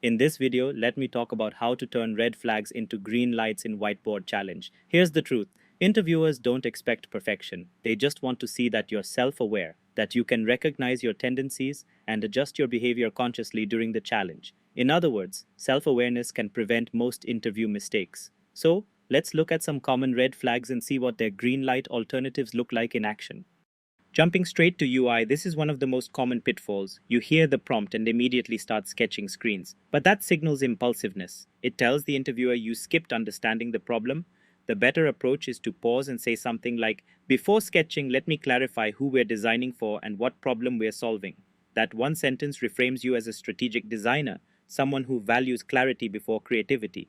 In this video, let me talk about how to turn red flags into green lights in Whiteboard Challenge. Here's the truth. Interviewers don't expect perfection. They just want to see that you're self-aware, that you can recognize your tendencies and adjust your behavior consciously during the challenge. In other words, self-awareness can prevent most interview mistakes. So, let's look at some common red flags and see what their green light alternatives look like in action. Jumping straight to UI, this is one of the most common pitfalls. You hear the prompt and immediately start sketching screens. But that signals impulsiveness. It tells the interviewer you skipped understanding the problem. The better approach is to pause and say something like, "Before sketching, let me clarify who we're designing for and what problem we're solving." That one sentence reframes you as a strategic designer, someone who values clarity before creativity.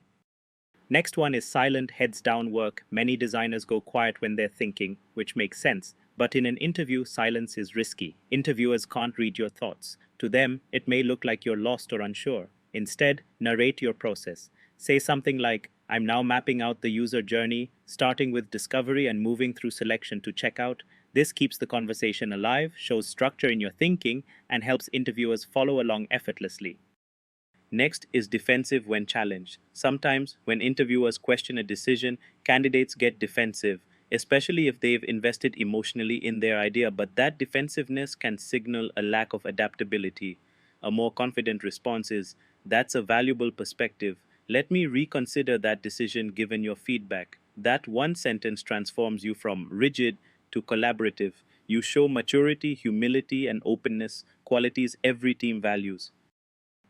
Next one is silent, heads down work. Many designers go quiet when they're thinking, which makes sense. But in an interview, silence is risky. Interviewers can't read your thoughts. To them, it may look like you're lost or unsure. Instead, narrate your process. Say something like, "I'm now mapping out the user journey, starting with discovery and moving through selection to checkout." This keeps the conversation alive, shows structure in your thinking, and helps interviewers follow along effortlessly. Next is defensive when challenged. Sometimes, when interviewers question a decision, candidates get defensive, especially if they've invested emotionally in their idea, but that defensiveness can signal a lack of adaptability. A more confident response is, "That's a valuable perspective. Let me reconsider that decision given your feedback." That one sentence transforms you from rigid to collaborative. You show maturity, humility, and openness, qualities every team values.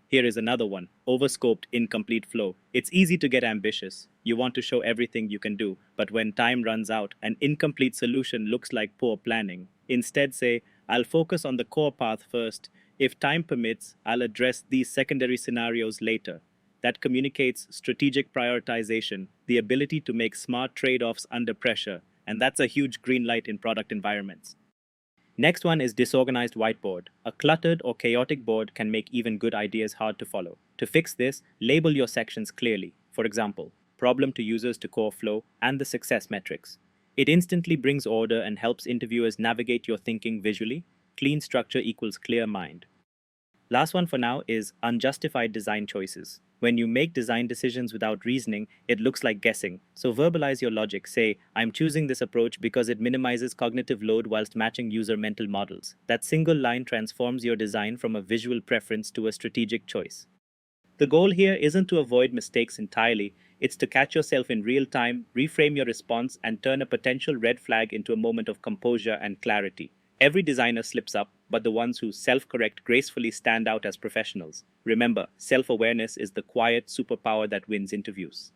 Here is another one, overscoped, incomplete flow. It's easy to get ambitious. You want to show everything you can do, but when time runs out, an incomplete solution looks like poor planning. Instead say, "I'll focus on the core path first. If time permits, I'll address these secondary scenarios later." That communicates strategic prioritization, the ability to make smart trade-offs under pressure, and that's a huge green light in product environments. Next one is disorganized whiteboard. A cluttered or chaotic board can make even good ideas hard to follow. To fix this, label your sections clearly. For example, problem to users to core flow and the success metrics. It instantly brings order and helps interviewers navigate your thinking visually. Clean structure equals clear mind. Last one for now is unjustified design choices. When you make design decisions without reasoning, it looks like guessing. So verbalize your logic. Say, "I'm choosing this approach because it minimizes cognitive load whilst matching user mental models." That single line transforms your design from a visual preference to a strategic choice. The goal here isn't to avoid mistakes entirely, it's to catch yourself in real time, reframe your response, and turn a potential red flag into a moment of composure and clarity. Every designer slips up, but the ones who self-correct gracefully stand out as professionals. Remember, self-awareness is the quiet superpower that wins interviews.